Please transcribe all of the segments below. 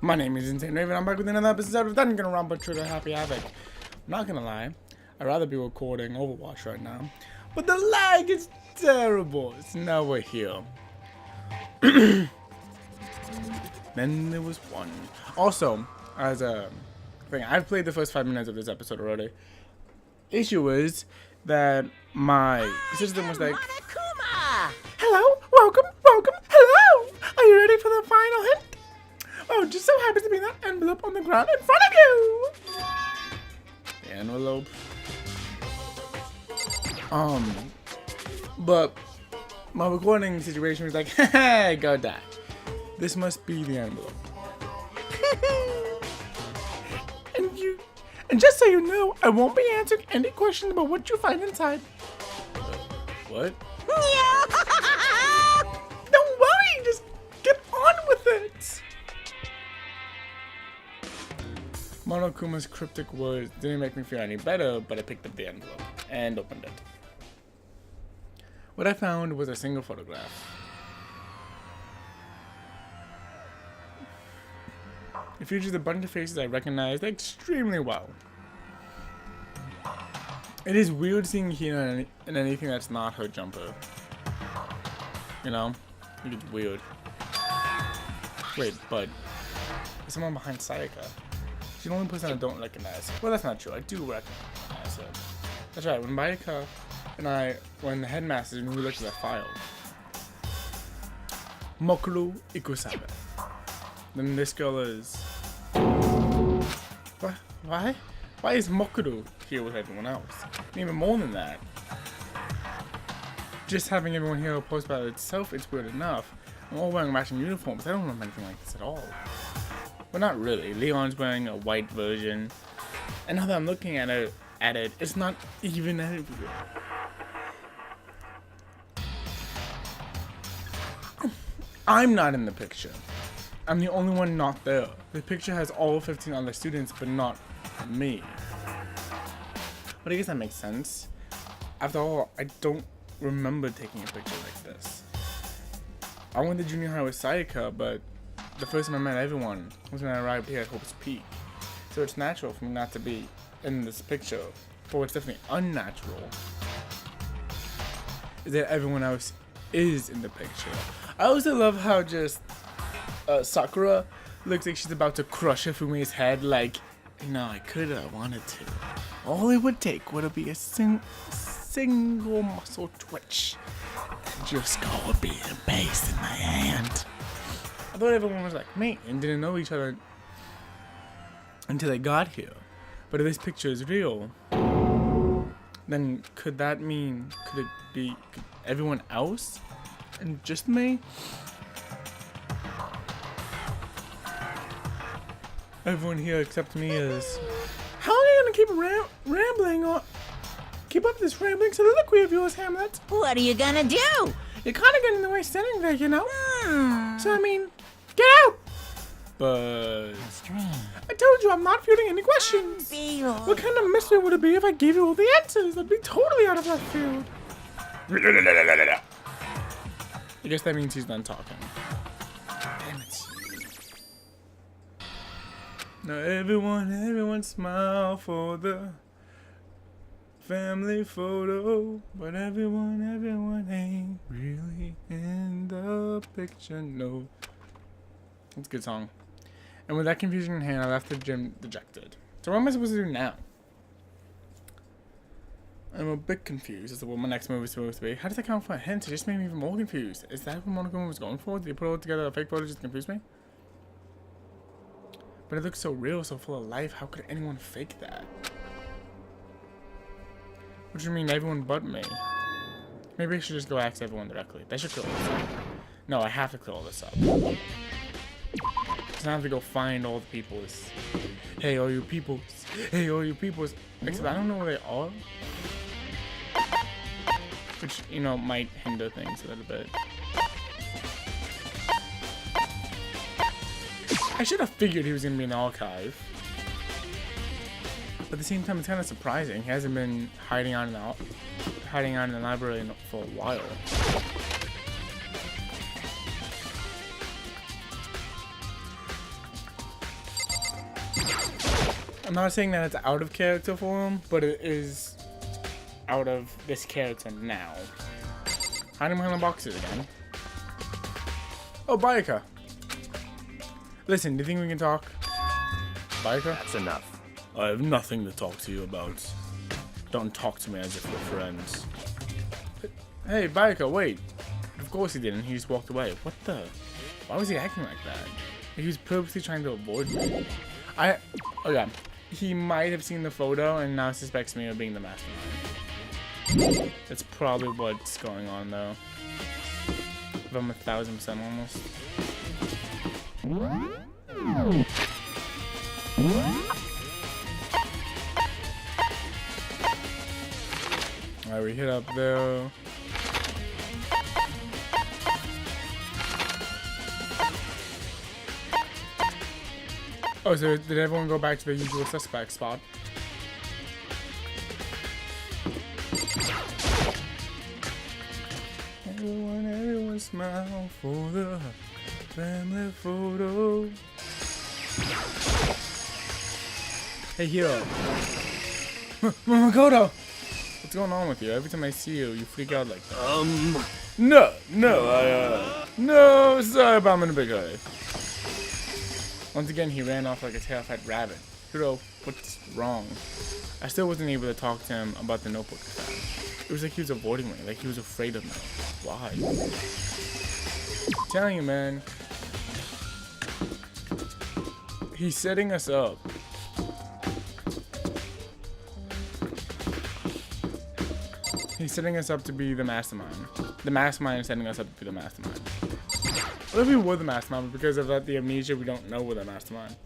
My name is Insane Raven. I'm back with another episode of Danganronpa Trigger Happy Havoc. I'm not gonna lie, I'd rather be recording Overwatch right now, but the lag is terrible. So now we're here. Then there was one. Also, as a thing, I've played the first 5 minutes of this episode already. Issue is that my system was like, hello, welcome, hello. Are you ready for the final hint? Oh, just so happens to be that envelope on the ground in front of you. The envelope. But my recording situation was like, hey, go die. This must be the envelope. And just so you know, I won't be answering any questions about what you find inside. What? Don't worry, just get on with it. Monokuma's cryptic words didn't make me feel any better, but I picked up the envelope and opened it. What I found was a single photograph. It features a bunch of faces I recognized extremely well. It is weird seeing Hina in anything that's not her jumper. You know? It's weird. Wait, but there's someone behind Sayaka. She's the only person I don't recognize. Well, that's not true. I do recognize her. That's right. When Mayaka and I were in the headmaster's and we looked at the file. Mokuru Ikusabe. Then this girl is... What? Why? Why is Mokuru here with everyone else? And even more than that. Just having everyone here opposed by itself, it's weird enough. I'm all wearing matching uniforms. I don't remember anything like this at all. Well, not really. Leon's wearing a white version. And now that I'm looking at it, it's not even everywhere. I'm not in the picture. I'm the only one not there. The picture has all 15 other students, but not me. But I guess that makes sense. After all, I don't remember taking a picture like this. I went to junior high with Sayaka, but the first time I met everyone was when I arrived here at Hope's Peak. So it's natural for me not to be in this picture. But what's definitely unnatural is that everyone else is in the picture. I also love how just Sakura looks like she's about to crush Hifumi's head, like, you know, I coulda wanted to. All it would take would be a single muscle twitch, and your skull would be encased in my hand. I thought everyone was like me and didn't know each other until they got here. But if this picture is real, then could it be everyone else and just me? Everyone here except me is... How are you gonna keep rambling on? Keep up this rambling soliloquy of yours, Hamlet. What are you gonna do? You're kind of getting in the way standing there, you know? So, I mean, get out! But... I told you I'm not fielding any questions. What kind of mystery would it be if I gave you all the answers? I'd be totally out of left field. I guess that means he's done talking. Damn it. Now everyone smile for the family photo, but everyone ain't really in the picture, no. That's a good song. And with that confusion in hand, I left the gym dejected. So what am I supposed to do now? I'm a bit confused as to what my next move is supposed to be. How does that count for a hint? It just made me even more confused. Is that what Monokuma was going for? Did he put all together a fake photo just to confuse me? But it looks so real, so full of life. How could anyone fake that? What do you mean, everyone but me? Maybe I should just go ask everyone directly. They should clear all this up. No, I have to clear all this up. Because I have to go find all the peoples. Hey, all you peoples. Hey, all you peoples. Except I don't know where they are. Which, you know, might hinder things a little bit. I should have figured he was going to be in the archive. But at the same time, it's kind of surprising. He hasn't been hiding out in the library for a while. I'm not saying that it's out of character for him, but it is out of this character now. Hiding behind the boxes again. Oh, Bayaka. Listen, do you think we can talk? Bayaka? That's enough. I have nothing to talk to you about. Don't talk to me as if we're friends. Hey, Bayaka, wait. Of course he didn't. He just walked away. What the? Why was he acting like that? He was purposely trying to avoid me. Okay. He might have seen the photo and now suspects me of being the mastermind. That's probably what's going on, though. If I'm 1000% almost. Alright, we hit up there. Oh, so did everyone go back to the usual suspect spot? Everyone smile for the family photo. Hey, hero. Makoto! What's going on with you? Every time I see you, you freak out like that. No, sorry, but I'm in a big hurry. Once again, he ran off like a terrified rabbit. Hiro, what's wrong? I still wasn't able to talk to him about the notebook thing. It was like he was avoiding me, like he was afraid of me. Why? I'm telling you, man. He's setting us up. He's setting us up to be the mastermind. The mastermind is setting us up to be the mastermind. What if we were the mastermind, but because of that, the amnesia, we don't know we're the mastermind.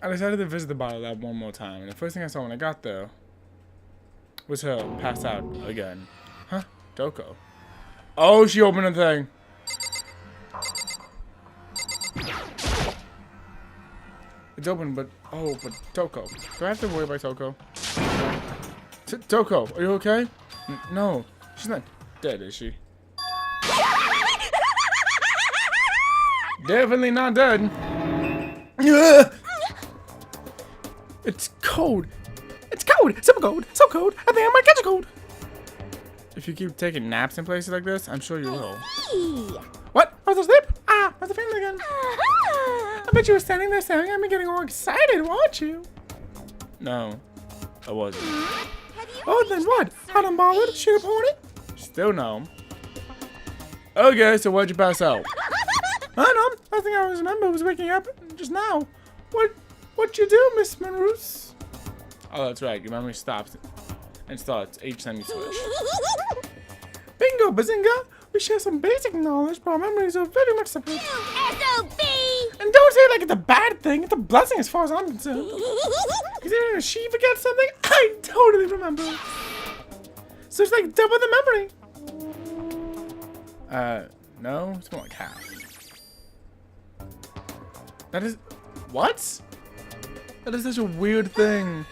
I decided to visit the bottle lab one more time, and the first thing I saw when I got there was her passed out again. Huh? Doko. Oh, she opened a thing. It's open, but Toko. Do I have to worry about Toko? Toko, are you okay? No, she's not dead, is she? Definitely not dead. It's cold. It's cold. Super cold. So cold. I think I might catch a cold. If you keep taking naps in places like this, I'm sure you will. What? I was asleep? Ah, that's the family again. I bet you were standing there staring at me getting all excited, weren't you? No, I wasn't. Oh, then what? I done bothered. Should have poured it? Still no. Okay, so why'd you pass out? I know. I think I remember was waking up just now. What you do, Miss Monroos? Oh, that's right. Your memory stops and starts each time you switch. Bingo, bazinga! We share some basic knowledge, but our memories are very much separate. SOB! And don't say it like it's a bad thing. It's a blessing as far as I'm concerned. Because if she forgets something, I totally remember. So it's like double the memory. No, it's more like half. That is... What? That is such a weird thing.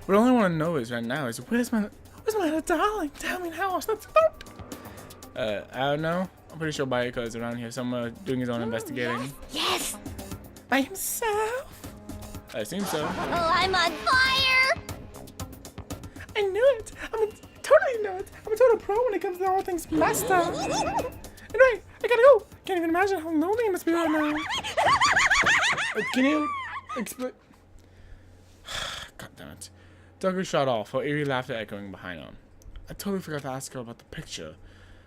What I only want to know is right now is where's my little darling? Tell me how. That's about. I don't know. I'm pretty sure Bayaka is around here somewhere doing his own investigating. Yes! By himself? I assume so. Oh, I'm on fire! I knew it. Totally know it. I'm a total pro when it comes to all things master. Anyway, I gotta go. Can't even imagine how lonely it must be right now. Can you explain? God damn it. Duggar shot off, her eerie laughter echoing behind him. I totally forgot to ask her about the picture.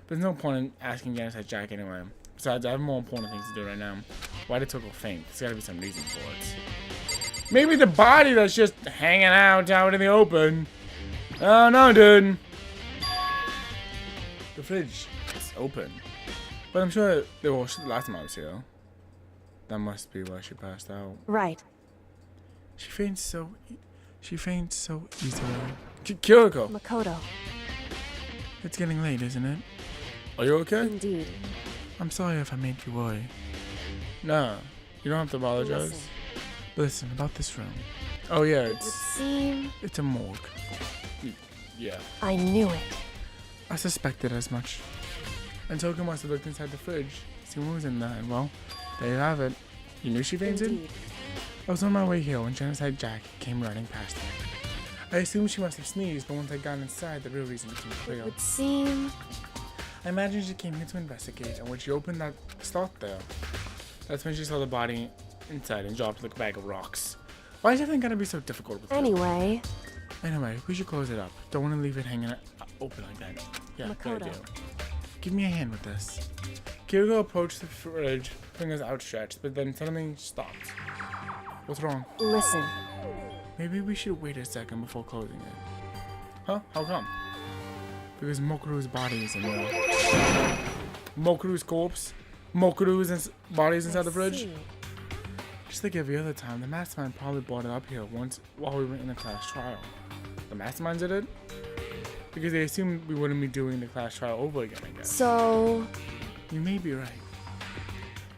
There's no point in asking Janice at Jack anyway. Besides, I have more important things to do right now. Why did Toko faint? There's gotta be some reason for it. Maybe the body that's just hanging out in the open. Oh no, dude. The fridge is open. But I'm sure they washed it the last time I was here. That must be why she passed out. Right. She faints so easily. Kyoko! Makoto. It's getting late, isn't it? Are you okay? Indeed. I'm sorry if I made you worry. No, you don't have to apologize. Listen, about this room. Oh yeah, It would seem... it's a morgue. Yeah. I knew it. I suspected as much. And Toko must have looked inside the fridge, seen what was in there, and well, there you have it. You knew she fainted? Indeed. I was on my way here when Genocide Jack came running past me. I assumed she must have sneezed, but once I got inside, the real reason became It clear. would seem. I imagine she came here to investigate, and when she opened that slot there, that's when she saw the body inside and dropped like a bag of rocks. Why is everything gotta be so difficult with her? Anyway, We should close it up. Don't want to leave it hanging open like that. Yeah, good Makoto. idea. Give me a hand with this. Kiriko approached the fridge, fingers outstretched, but then suddenly stopped. What's wrong? listen. Maybe we should wait a second before closing it. Huh? How come? Because Mokuru's body is in there. Mokuru's corpse? Mokuru's body's inside the fridge? See. Just like every other time, the mastermind probably brought it up here once while we were in the class trial. The mastermind did it? Because they assumed we wouldn't be doing the class trial over again, I guess. So, You may be right.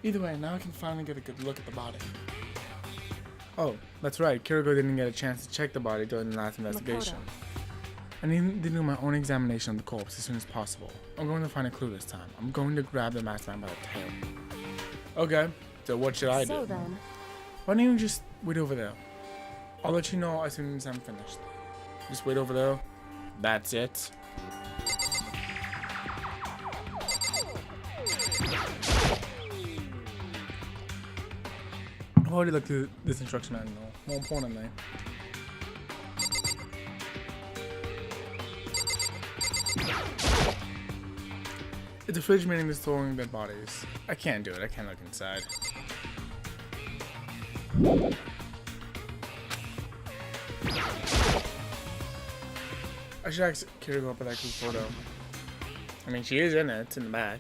Either way, now I can finally get a good look at the body. Oh, that's right. Kiriko didn't get a chance to check the body during the last investigation. I need to do my own examination of the corpse as soon as possible. I'm going to find a clue this time. I'm going to grab the mastermind by the tail. Okay, so what should I so do? then, Why don't you just wait over there? I'll let you know as soon as I'm finished. Just wait over there. That's it. I've already looked through this instruction manual. More importantly, it's a fridge meaning they're storing dead bodies. I can't do it. I can't look inside. I should ask Kiriko up at that group photo. I mean, she is in it. It's in the back.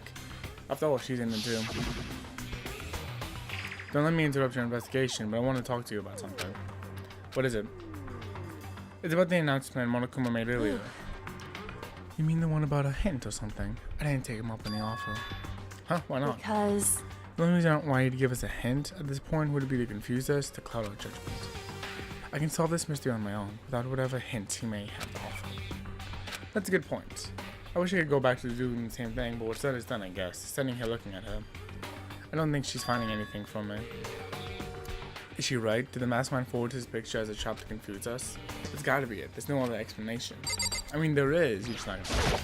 After all, she's in it too. Don't let me interrupt your investigation, but I want to talk to you about something. What is it? It's about the announcement Monokuma made earlier. You mean the one about a hint or something? I didn't take him up on the offer. Huh? Why not? because The only reason why he'd give us a hint at this point would be to confuse us, to cloud our judgment. I can solve this mystery on my own, without whatever hints he may have to offer. That's a good point. I wish I could go back to doing the same thing, but what's done is done, I guess. Standing here looking at her. I don't think she's finding anything from me. Is she right? Did the mastermind forward his picture as a trap to confuse us? It's gotta be it. There's no other explanation. I mean, there is. You're just not gonna find it.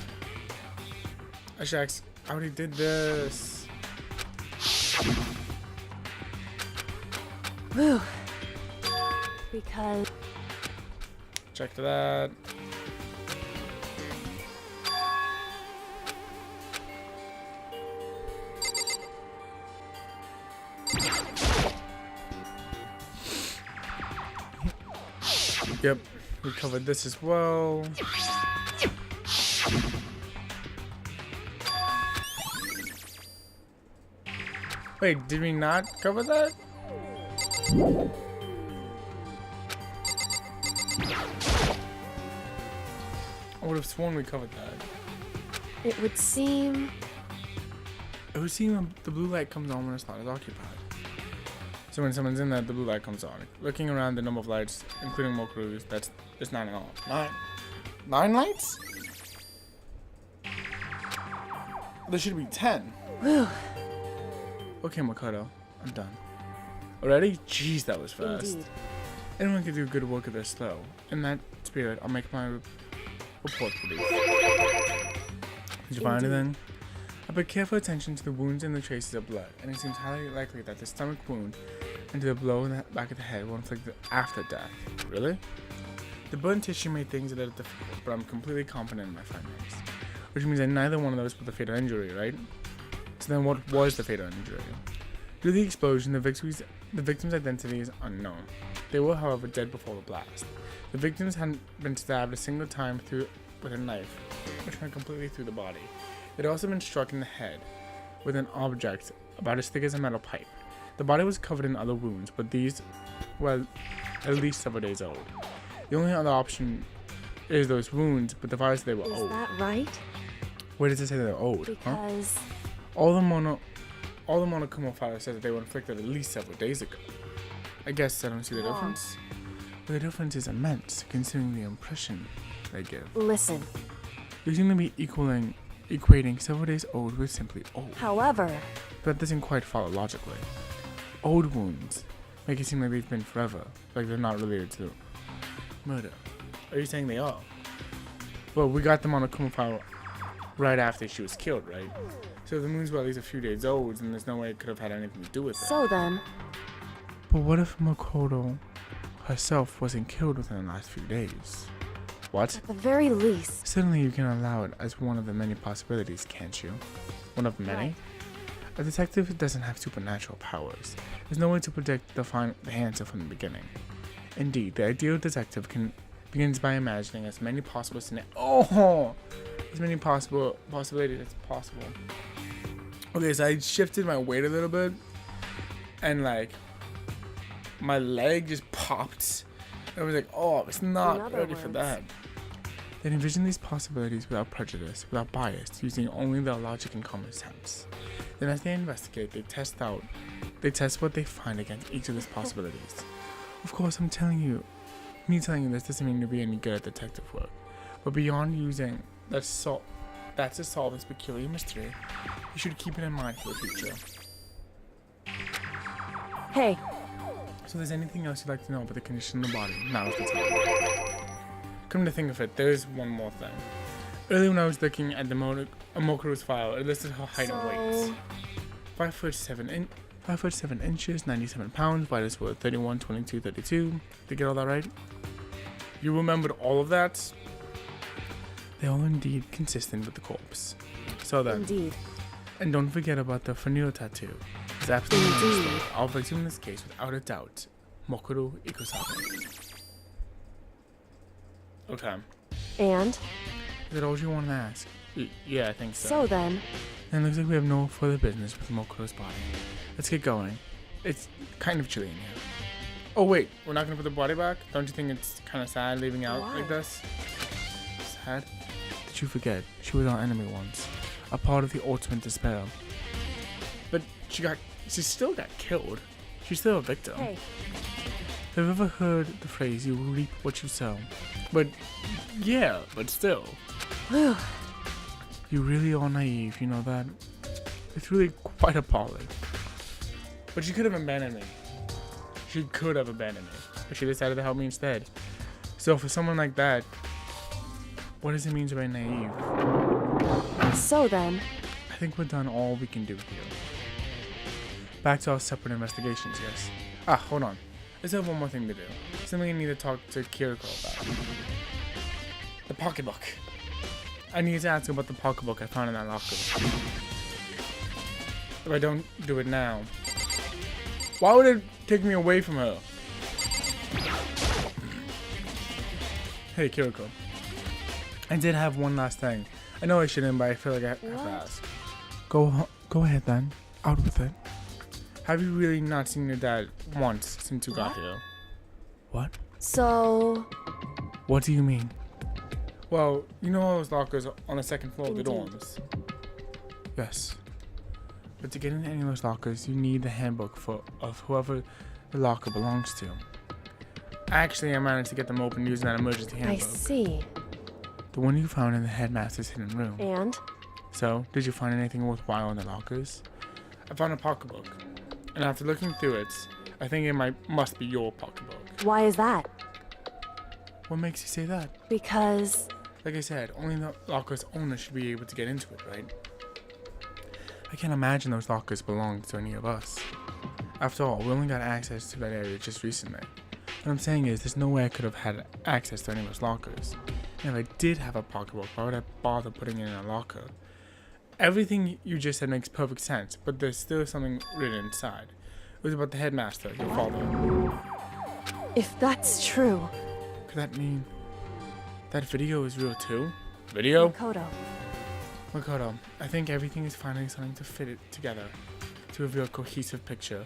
I should ask, I already did this. whew, because Check to that. Yep, we covered this as well. Wait, did we not cover that? I would have sworn we covered that. it would seem. It would seem the blue light comes on when a slot is occupied. So when someone's in there, the blue light comes on. Looking around the number of lights, including Mokuru's, it's 9 in all. 9 lights? There should be 10. Whew, Okay, Makoto, I'm done. Already? Jeez, that was fast. indeed. Anyone can do good work if they're slow. In that spirit, I'll make my report brief. Did you find Indeed. anything? I paid careful attention to the wounds and the traces of blood, and it seems highly likely that the stomach wound and the blow in the back of the head were inflicted after death. Really? The burn tissue made things a little difficult, but I'm completely confident in my findings. Which means that neither one of those was the fatal injury, right? So then what was the fatal injury? Due to the explosion, the victim's identity is unknown. They were, however, dead before the blast. The victims hadn't been stabbed a single time with a knife, which went completely through the body. They'd also been struck in the head with an object about as thick as a metal pipe. The body was covered in other wounds, but these were at least several days old. The only other option is those wounds, but the virus they were Is old. that right? Where does it say they're old? Huh? Because All the Monokuma files said that they were inflicted at least several days ago. I guess I don't see the Wrong. difference. But the difference is immense, considering the impression they give. listen. They seem to be equating several days old with simply old. However, But that doesn't quite follow logically. Old wounds make it seem like they've been forever, like they're not related to murder. Are you saying they are? Well, we got them on a coma file right after she was killed, right? So the moons were at least a few days old, and there's no way it could have had anything to do with it. So then, But what if Makoto herself wasn't killed within the last few days? What? at the very least, Certainly you can allow it as one of the many possibilities, can't you? One of many? Right. A detective doesn't have supernatural powers. There's no way to predict the answer from the beginning. Indeed, the ideal detective begins by imagining as many possible as many possibilities as possible. Okay, so I shifted my weight a little bit, and like my leg just popped. I was like, oh, it's not ready for that. Then envision these possibilities without prejudice, without bias, using only their logic and common sense. Then as they investigate, they test what they find against each of these possibilities. Of course, me telling you this doesn't mean you'll be any good at detective work. But beyond using that to solve this peculiar mystery, you should keep it in mind for the future. hey, So if there's anything else you'd like to know about the condition of the body, now's the time. Come to think of it, there is one more thing. Earlier when I was looking at the Mokuro's file, it listed her height and weight. 5'7" inches, 97 pounds, vitals were 31, 22, 32. Did I get all that right? You remembered all of that? They all indeed consistent with the corpse. So then, indeed. and don't forget about the frenulum tattoo. It's absolutely Indeed. necessary. Our victim in this case, without a doubt, Mokuro Ikosaki. Okay. And, Is that all you want to ask? Yeah, I think so. so then, And it looks like we have no further business with Mokuro's body. Let's get going. It's kind of chilly in here. Oh wait, we're not gonna put the body back? Don't you think it's kind of sad leaving out Why? like this? Sad? Did you forget? She was our enemy once. A part of the ultimate despair. But she still got killed. She's still a victim. hey, Have you ever heard the phrase, you reap what you sow? But, yeah, but still. whew, You really are naive, you know that? It's really quite appalling. But she could have abandoned me. She could have abandoned me. But she decided to help me instead. So for someone like that, what does it mean to be naive? so then, I think we're done all we can do here. Back to our separate investigations, yes. Hold on. I still have one more thing to do. Something I need to talk to Kiriko about. The pocketbook. I need to ask about the pocketbook I found in that locker. If I don't do it now, why would it take me away from her? Hey, Kiriko. I did have one last thing. I know I shouldn't, but I feel like I have to ask. Go ahead then. Out with it. Have you really not seen your dad once since you got here? What? so, What do you mean? Well, you know all those lockers on the second floor of the Indeed. dorms? Yes. But to get into any of those lockers, you need the handbook of whoever the locker belongs to. Actually, I managed to get them open using that emergency I handbook. see. The one you found in the headmaster's hidden room. And, So, did you find anything worthwhile in the lockers? I found a pocketbook. And after looking through it, I think it must be your pocketbook. why is that? What makes you say that? Because, Like I said, only the locker's owner should be able to get into it, right? I can't imagine those lockers belong to any of us. After all, we only got access to that area just recently. What I'm saying is, there's no way I could have had access to any of those lockers. And if I did have a pocketbook, why would I bother putting it in a locker? Everything you just said makes perfect sense, but there's still something written inside. It was about the headmaster, your father. if that's true, Could that mean that video is real too? Video? Makoto, I think everything is finally starting to fit it together to reveal a cohesive picture.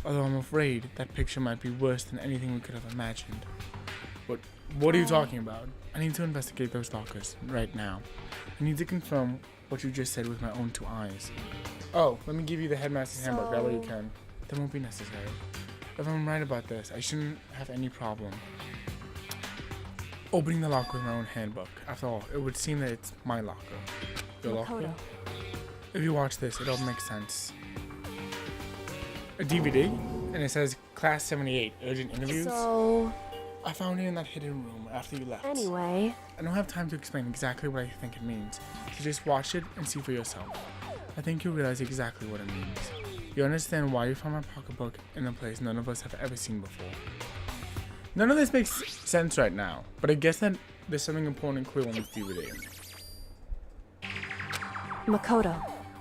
Although I'm afraid that picture might be worse than anything we could have imagined. What are you talking about? I need to investigate those lockers right now. I need to confirm what you just said with my own two eyes. Oh, let me give you the headmaster's handbook. That way you can. That won't be necessary. If I'm right about this, I shouldn't have any problem opening the locker with my own handbook. After all, it would seem that it's my locker. Your locker? Makoto, If you watch this, it all makes sense. A DVD? And it says Class 78, urgent interviews. So, I found it in that hidden room after you left. anyway, I don't have time to explain exactly what I think it means, so just watch it and see for yourself. I think you'll realize exactly what it means. You understand why you found my pocketbook in a place none of us have ever seen before. None of this makes sense right now, but I guess that there's something important clear on this DVD. Makoto.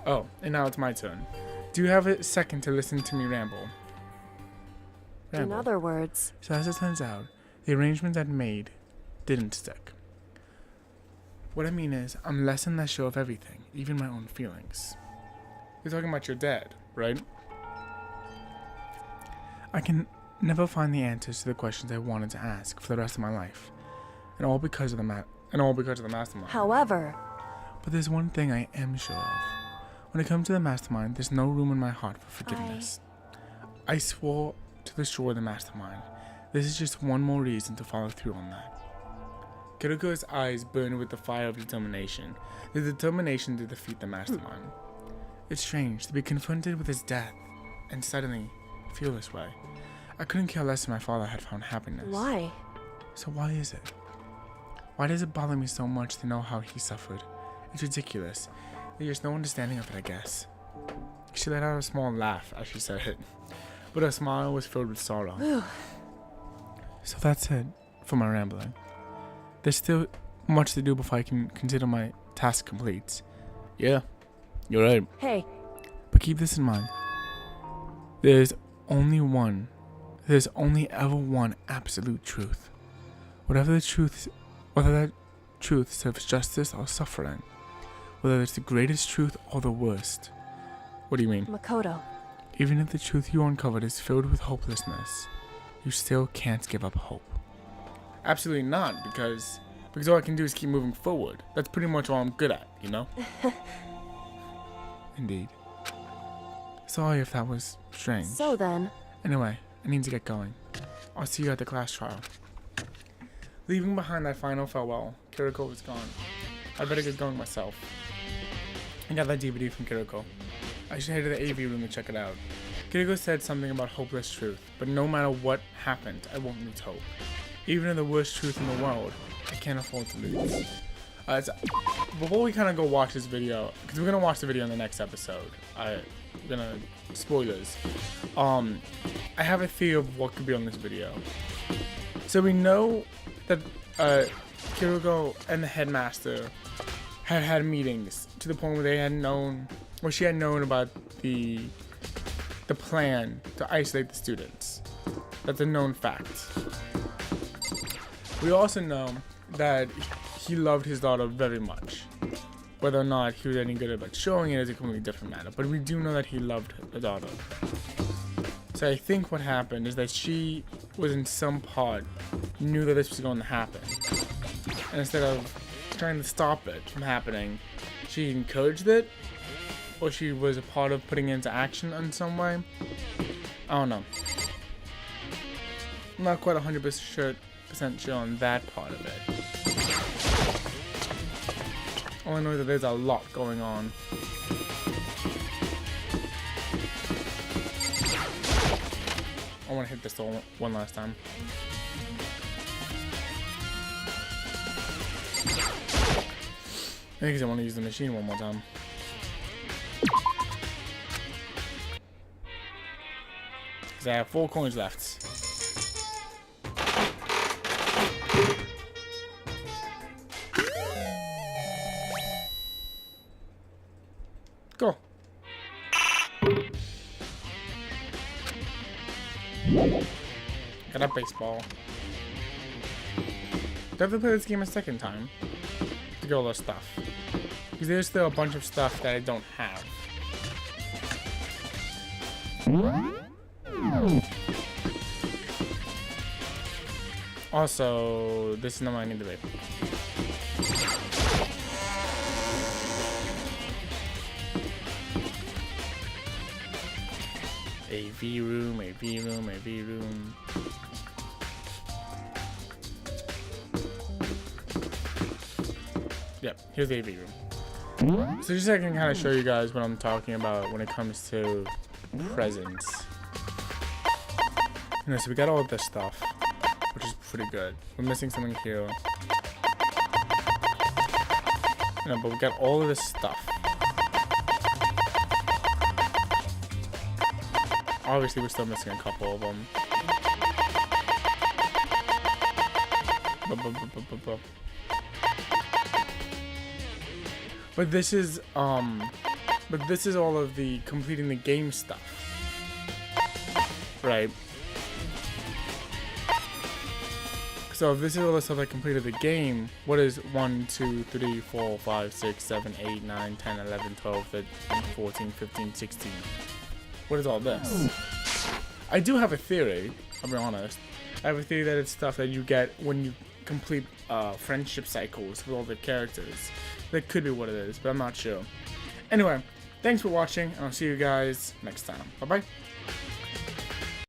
Oh, and now it's my turn. Do you have a second to listen to me ramble? In other words, So as it turns out, the arrangements I'd made didn't stick. What I mean is, I'm less and less sure of everything, even my own feelings. You're talking about your dad, right? I can never find the answers to the questions I wanted to ask for the rest of my life, and all because of the mastermind. however, But there's one thing I am sure of. When it comes to the mastermind, there's no room in my heart for forgiveness. I swore to destroy the mastermind. This is just one more reason to follow through on that. Kiriko's eyes burn with the fire of determination. The determination to defeat the mastermind. It's strange to be confronted with his death and suddenly feel this way. I couldn't care less if my father had found happiness. why? So why is it? Why does it bother me so much to know how he suffered? It's ridiculous. There's just no understanding of it, I guess. She let out a small laugh as she said it, but her smile was filled with sorrow. So that's it for my rambling. There's still much to do before I can consider my task complete. Yeah, you're right. Hey, But keep this in mind. There's only ever one absolute truth. Whether that truth serves justice or suffering. Whether it's the greatest truth or the worst. What do you mean? Makoto. Even if the truth you uncovered is filled with hopelessness, you still can't give up hope. Absolutely not, because all I can do is keep moving forward. That's pretty much all I'm good at, you know? Indeed. Sorry if that was strange. So then, Anyway, I need to get going. I'll see you at the class trial. Leaving behind that final farewell, Kiriko was gone. I better get going myself. I got that DVD from Kiriko. I should head to the AV room to check it out. Kiriko said something about hopeless truth, but no matter what happened, I won't lose hope. Even in the worst truth in the world, I can't afford to lose. Before we kind of go watch this video, because we're going to watch the video in the next episode. Spoilers. I have a theory of what could be on this video. So we know that Kiriko and the headmaster had meetings to the point where she had known about the plan to isolate the students. That's a known fact. We also know that he loved his daughter very much. Whether or not he was any good about showing it is a completely different matter. But we do know that he loved the daughter. So I think what happened is that she was in some part knew that this was going to happen. And instead of trying to stop it from happening, she encouraged it, or she was a part of putting it into action in some way. I don't know. I'm not quite 100% sure on that part of it. All I know is that there's a lot going on. I want to hit this one last time. I think I want to use the machine one more time. Because I have 4 coins left. Go. Got a baseball. Do I have to play this game a second time to get all this stuff? Because there's still a bunch of stuff that I don't have. Also, this is not what I need to be. AV room, AV room, AV room. Yep, here's the AV room. So just so I can kind of show you guys what I'm talking about when it comes to presents. No, so we got all of this stuff, which is pretty good. We're missing something here. No, but we got all of this stuff. Obviously, we're still missing a couple of them. But this is all of the completing the game stuff, right? So if this is all the stuff I completed the game, what is 1, 2, 3, 4, 5, 6, 7, 8, 9, 10, 11, 12, 13, 14, 15, 16? What is all this? I do have a theory, I'll be honest. I have a theory that it's stuff that you get when you complete friendship cycles with all the characters. That could be what it is, but I'm not sure. Anyway, thanks for watching, and I'll see you guys next time. Bye-bye.